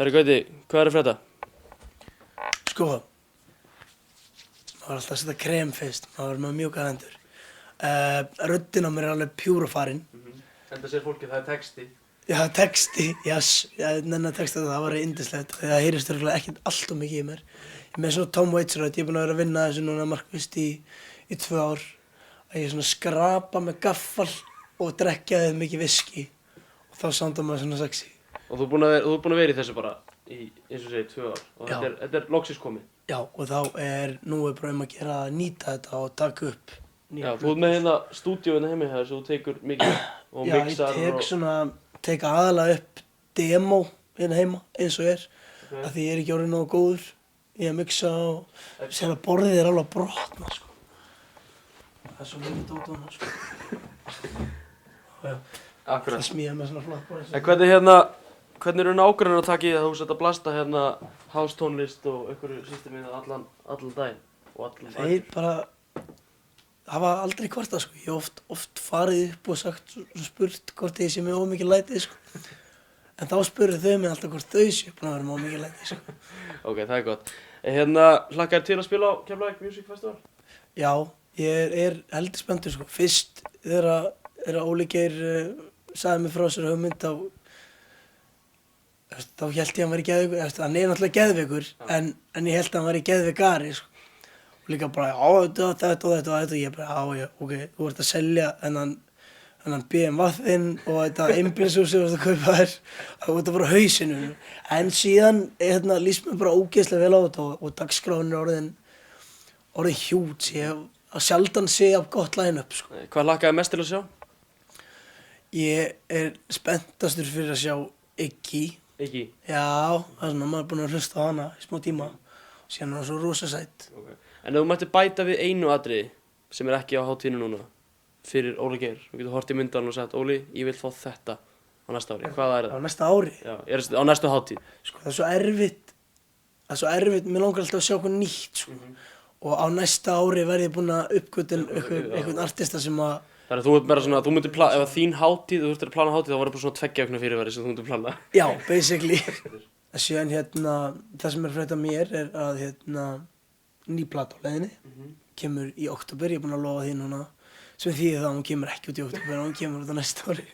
Herri Gauti, hvað að frétta? Sko, maður var alltaf að setja krem fyrst, maður var með mjúkar hendur. Röddin á mér alveg pjúrafarin. Enda sér fólki, það texti. Já, texti, yes, ég nenni að texta það var yndislegt. Það heyrist örugglega ekkert allt of mikið í mér. Ég með svona Tom Waits rödd, ég er búinn að vera að vinna þessu núna markvisst í 2 ár. Að ég svona skrapa með gaffal og drekja þeim mikið viski. Og þá soundar maður svona sexy. Og þú er búinn að vera í þessu bara í, eins og segir, 2 ár. Og þetta er loksins komið. Já, og þá nú er bara að gera að nýta þetta og taka upp. Já, þú ert með hérna stúdíóinu heima hér sem þú tekur mikið og mixar og... Já, ég tek aðalega upp demo hérna heima eins og af því ég er ekki orðinn nógu góður í að mixa og sem að borðið er alveg að brotna, sko. Það er svo mikið dót á hana, sko. Já, Akkurat. það smíða með svona flott borðið. En hvernig eru nágrannar að taka í það að þú sett að blasta hérna house-tónlist og einhverju systemi allan daginn og allan daginn? Þeir bara hafa aldrei kvartað, sko. Ég hef oft farið upp og sagt og spurt hvort ég sé með ómikið lætið, sko. En þá spurðu þau mig alltaf hvort þau sé búin að vera með ómikið lætið, sko. Ok, það er gott. Hlakkaðir til að spila á Keflavík Music Festival? Já, ég er heldur spenntur, sko. Fyrst þegar Óli Geir sagði mig frá sér hugmynd þá hélt ég að hann væri geðveikur. Hann er náttúrulega geðveikur, en ég hélt að hann væri geðveikari, sko. Og líka bara, já, þetta og ég bara, já, ok, þú ert að selja þennan BMW þinn og þetta einbýlishús sem þú ert að kaupa þér, þú ert að fara á hausinu. En síðan líst mér bara ógeðslega vel á þetta og dagskráin er orðin hjút. Ég hef sjaldan séð af gott line-up, sko. Hvað hlakkaði mest til að sjá? Ég er spenntastur fyrir að sjá Iggy. Iggy? Já, það er svona, maður er búinn að hlusta á hana í smá tíma. Og síðan er hann svo rosa sætt. Okay. En ef þú mættir bæta við einu atriði sem er ekki á hátíðinu núna fyrir Óli Geir, þú getur hort í myndan og sagt, Óli, ég vil fá þetta á næsta ári. Hvað er það? Á næsta ári? Já, á næstu hátíð. Sko, það er svo erfitt, mér langar alltaf að sjá eitthvað nýtt, sko. Og á næsta ári verð ég búinn að uppgötva einhvern artista sem að... Þannig að þú ert meira svona, þú myndir plana, ef þín hátíð, þú þurftir að plana hátíð, þá var það bara svona 2 vikna fyrirvari sem þú myndir plana. Já, basically. Síðan það sem er frétt af mér er að ný plata á leiðinni, kemur í október, ég er búinn að lofa því núna, sem þýðir það að hún kemur ekki út í október, hún kemur út á næsta ári.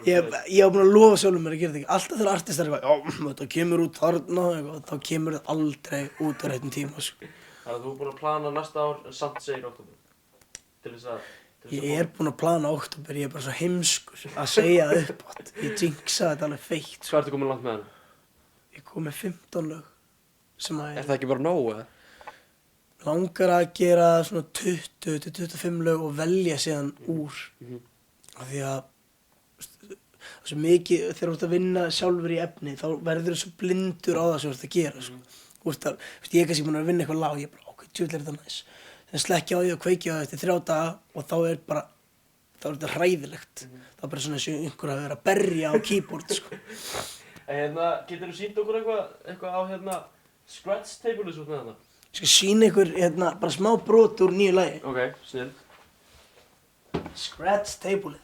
Ég var búinn að lofa sjálfum mér að gera þetta ekki. Alltaf þegar artistar er eitthvað, já, þetta kemur út þarna, þá kemur þetta aldrei út á réttum tíma, sko. Þannig að þú er búinn að plana næsta ár, en samt segir október, til þess að... Ég er búinn að plana október, ég er bara svo heimskur að segja það uppátt. Ég jinxa þetta alveg feitt, sko. Hvað ertu komin langt með hana? Ég kom með 15 lög, sem að... Er það ekki bara nóg, eða? Langar að gera svona 20-25 lög og velja síðan úr. Af því að það er svo mikið, þegar þú ert að vinna sjálfur í efni, þá verður þú svo blindur á það sem þú ert að gera, sko. Ég er kannski búinn að vinna eitthvað lag, ég er bara, ok, djöfull er þetta næs. Þegar slekkja á því og kveikja á því eftir 3 daga og þá er þetta hræðilegt. Það er bara svona eins og einhver að vera að berja á keyboard, sko. Geturðu sýnt okkur eitthvað á scratch table-u svo með þarna? Ég skal sýna ykkur bara smá brot úr nýju lagi. Ok, snill. Scratch table-ið.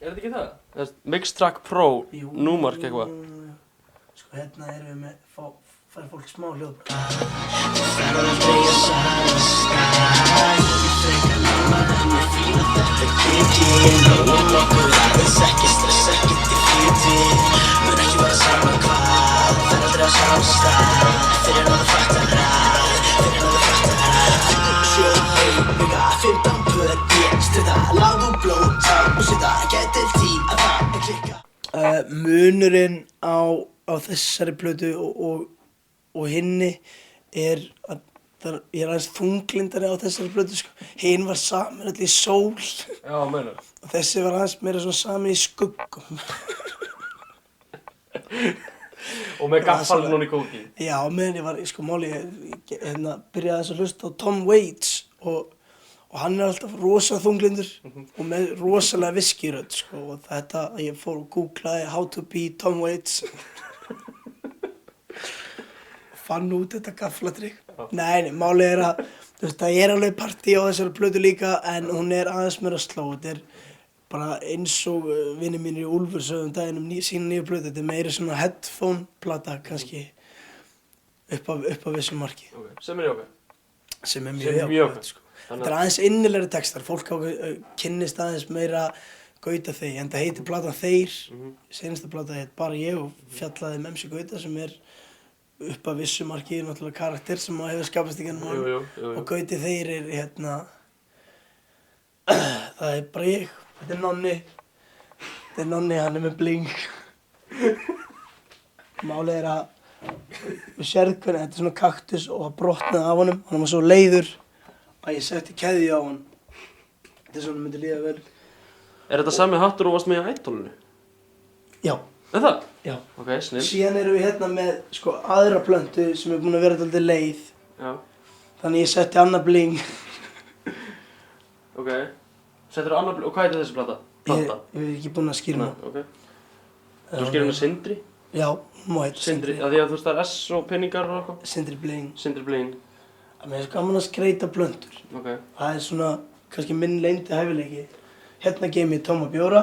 Er þetta ekki það? Það er Mixtrack Pro, númark eitthvað. Sko, erum við með, fær fólk smá hljóðbrot. Munurinn á þessari plötu og hinni er að ég er aðeins þunglindari á þessari plötu, sko. Hinn var samin allir í sól. Já, meinar. Og þessi var aðeins meira svona samin í skuggum. Og með gaffalinn hún í kóki. Já, meðan ég var, sko, máli, ég byrjaði að hlusta á Tom Waits og hann er alltaf rosa þunglindur og með rosalega viskirödd, sko, og ég fór og googlaði how to be Tom Waits. Fann út þetta gafflatrygg. Nei, málið er að það er alveg partí á þessari plötu líka, en hún er aðeins meira sló. Þetta er bara eins og vinir mínir í Úlfur sögðum daginn sína nýju plötu, þetta meiri svona headphone plata kannski upp af vissu marki. Ok, sem ok. Sem Sem mjög mjög jákvætt, sko. Þannig Þetta aðeins innilegri textar, fólk kynnist aðeins meira Gauta þeir, en það heitir platan Þeir, seinasta plata heit bara ég og fjallaði MC Gauta sem upp af vissu marki, náttúrulega karakter sem hefur skapast í gennum jú. og Gauti Þeir það bara ég, þetta Nonni, hann með bling. Málið að við sérð hvernig þetta svona kaktus og það brotnaði af honum, hann var svo leiður að ég setti keðju á hann. Þetta svona myndi líða vel. Er þetta sami hattur og varst með í Idolinu? Já. Er það? Já. Ok, snill. Síðan erum við með aðra plöntu sem búin að vera dálítið leið. Já. Þannig ég setti annað bling. Ok. Settirðu annað bling, og hvað heitir þessi plata? Ég er ekki búinn að skýra hana. Ok. Þú skýrir hana Sindri? Já, hún má heita Sindri, af því að þú veist það er S og peningar og eitthvað? Sindri bling. Sindri bling. Mér er gaman að skreita plöntur. Ok. Það er svona, kannski minn leyndi hæfileiki. Hérna geym ég tóma bjóra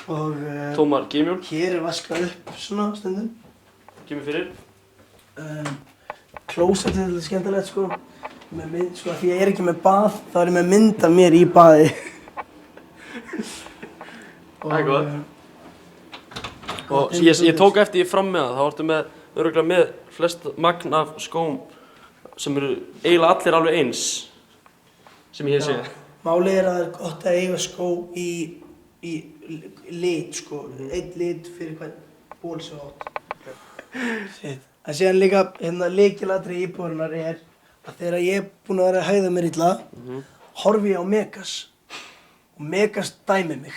og Tómar gímjól. hér er vaskað upp svona stundum. Kemur fyrir. Klósettið er þetta skemmtilegt sko. Því ég er ekki með bað, þá er ég með mynd af mér í baði. Það er gott. Og ég tók eftir ég fram með það, þá ertu örugglega með flest magn af skóm sem eru eiginlega allir alveg eins, sem ég hef séð. Málið er að það er gott að eiga skó í lit sko, einn lit fyrir hvern ból sem átt. En síðan líka, lykilatriði íbúðarinnar er að þegar ég er búinn að vera að hægða mér illa, horfi ég á Megas og Megas dæmir mig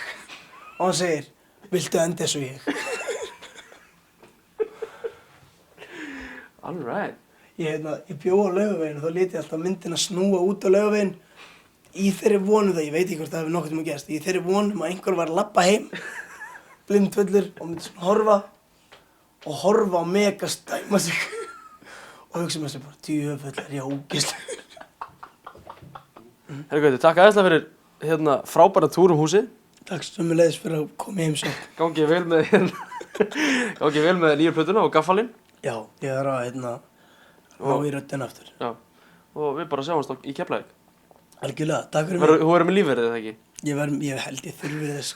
og hann segir, viltu enda eins og ég? Alright. Ég bjó á Laugaveginn og þá lét ég alltaf myndina snúa út á Laugaveginn í þeirri vonum það, ég veit ekki hvort það hefur nokkuð tíma gerst, í þeirri vonum að einhver var að labba heim, blindfullur og myndi svona horfa á Megas dæma sig og hugsa með sér bara, djöfull er ég ógeðslegur. Herra Gauti, takk aðeinslega fyrir frábæra túr húsið. Takk sömuleiðis fyrir að koma heim svo. Gangi vel með nýju plötuna og gaffalinn. Já, ég er að ná í röddina aftur. Já, og við bara sjáumst í Keflavík. Algjörlega, takk fyrir mig. Þú verður með lífverðið, eða ekki? Ég held ég þurfi þess.